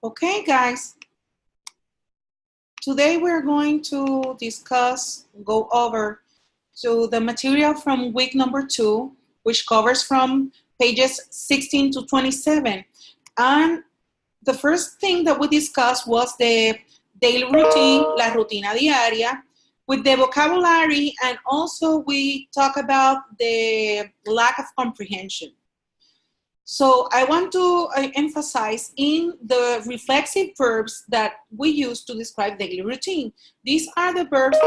Okay, guys. Today we're going to go over to the material from week number 2, which covers from pages 16 to 27. And the first thing that we discussed was the daily routine, la rutina diaria, with the vocabulary, and also we talk about the lack of comprehension. So I want to emphasize in the reflexive verbs that we use to describe daily routine. These are the verbs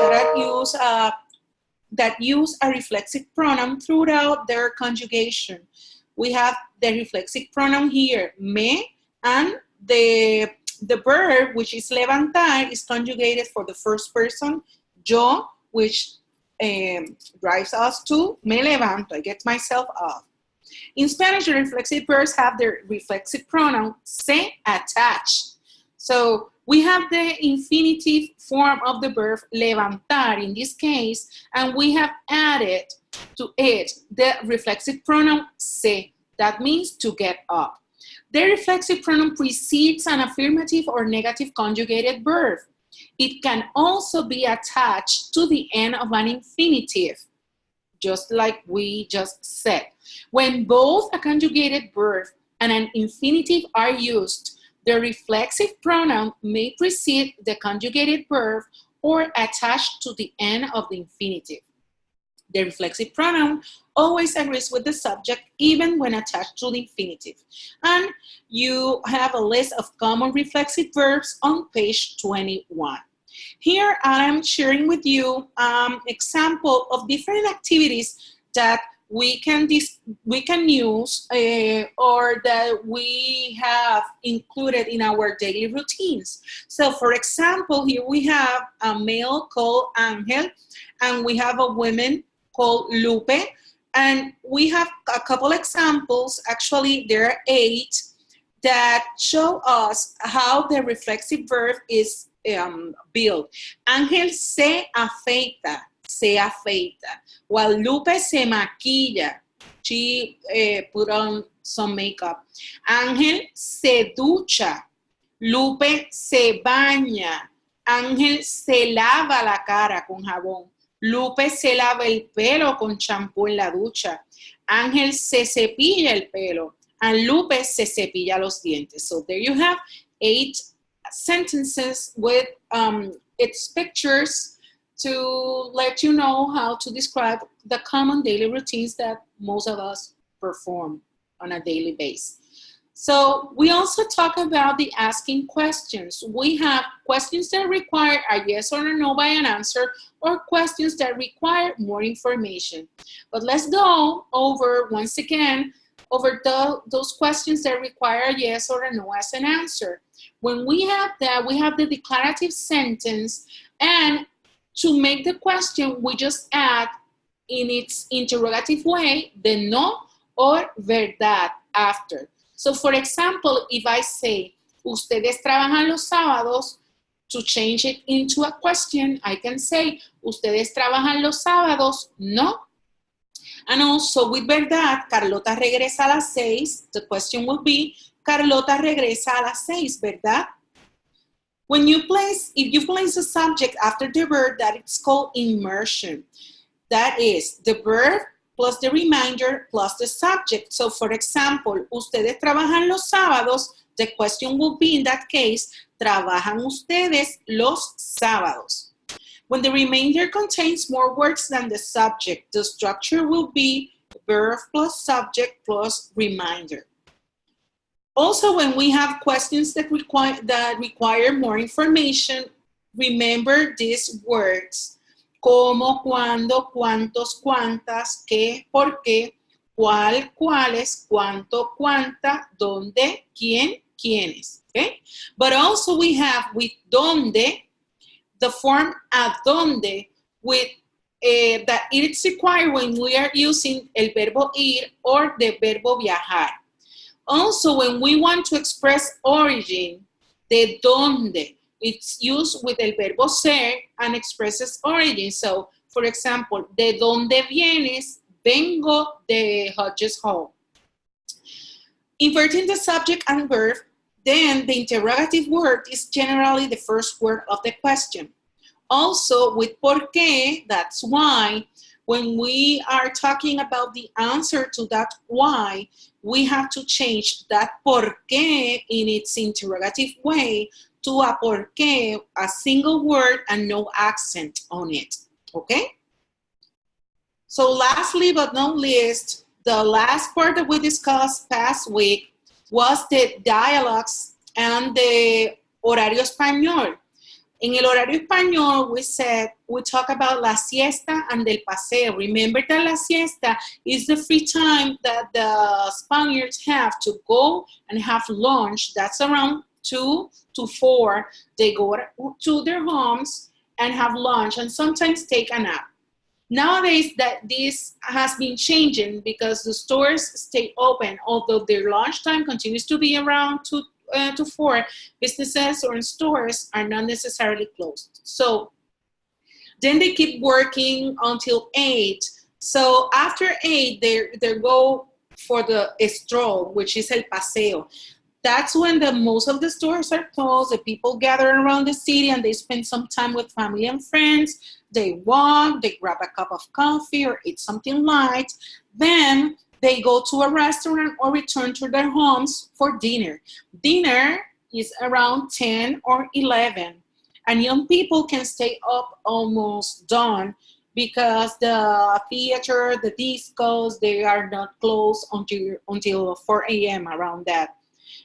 that use a reflexive pronoun throughout their conjugation. We have the reflexive pronoun here, me, and the verb, which is levantar, is conjugated for the first person, yo, which drives us to me levanto, I get myself up. In Spanish, the reflexive verbs have their reflexive pronoun se attached. So we have the infinitive form of the verb levantar in this case, and we have added to it the reflexive pronoun se. That means to get up. The reflexive pronoun precedes an affirmative or negative conjugated verb. It can also be attached to the end of an infinitive, just like we just said. When both a conjugated verb and an infinitive are used, the reflexive pronoun may precede the conjugated verb or attach to the end of the infinitive. The reflexive pronoun always agrees with the subject even when attached to the infinitive. And you have a list of common reflexive verbs on page 21. Here I'm sharing with you example of different activities that we can use or that we have included in our daily routines. So for example, here we have a male called Angel, and we have a woman called Lupe, and we have a couple examples, actually there are 8, that show us how the reflexive verb is built. Ángel se afeita, while Lupe se maquilla, she put on some makeup. Ángel se ducha, Lupe se baña, Ángel se lava la cara con jabón, Lupe se lava el pelo con champú en la ducha, Ángel se cepilla el pelo, and Lupe se cepilla los dientes. So there you have 8 sentences with its pictures to let you know how to describe the common daily routines that most of us perform on a daily basis. So we also talk about the asking questions. We have questions that require a yes or a no by an answer, or questions that require more information. But let's go over once again over those questions that require a yes or a no as an answer. When we have that, we have the declarative sentence, and to make the question, we just add in its interrogative way the no or verdad after. So for example, if I say, ustedes trabajan los sábados, to change it into a question, I can say, ustedes trabajan los sábados, no. And also with verdad, Carlota regresa a las 6. The question will be, Carlota regresa a las 6, ¿verdad? If you place a subject after the verb, that it's called immersion. That is the verb plus the reminder plus the subject. So for example, ustedes trabajan los sábados, the question will be in that case, trabajan ustedes los sábados. When the remainder contains more words than the subject, the structure will be verb plus subject plus reminder. Also, when we have questions that require more information, remember these words: cómo, cuándo, cuántos, cuántas, qué, por qué, cuál, cuáles, cuánto, cuánta, dónde, quién, quiénes. Okay? But also we have with dónde, the form a dónde, with that it's required when we are using el verbo ir or the verbo viajar. Also, when we want to express origin, de dónde, it's used with el verbo ser and expresses origin. So, for example, de dónde vienes, vengo de Hodges Hall. Inverting the subject and verb, Then the interrogative word is generally the first word of the question. Also with por qué, that's why, when we are talking about the answer to that why, we have to change that por qué in its interrogative way to a por qué, a single word and no accent on it, okay? So lastly but not least, the last part that we discussed past week was the dialogues and the horario español. In el horario español, we talk about la siesta and el paseo. Remember that la siesta is the free time that the Spaniards have to go and have lunch. That's around 2 to 4. They go to their homes and have lunch and sometimes take a nap. Nowadays, that this has been changing because the stores stay open, although their lunchtime continues to be around 2 to 4. Businesses or stores are not necessarily closed. So then they keep working until 8. So after 8, they go for the stroll, which is el paseo. That's when most of the stores are closed. The people gather around the city and they spend some time with family and friends. They walk, they grab a cup of coffee or eat something light. Then they go to a restaurant or return to their homes for dinner. Dinner is around 10 or 11. And young people can stay up almost dawn because the theater, the discos, they are not closed until 4 a.m. around that.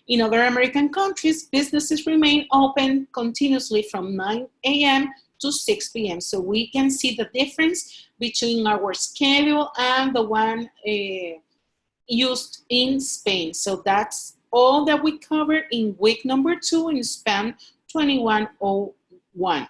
In other American countries, businesses remain open continuously from 9 a.m. to 6 p.m. So we can see the difference between our schedule and the one used in Spain. So that's all that we covered in week number 2 in SPAN 2101.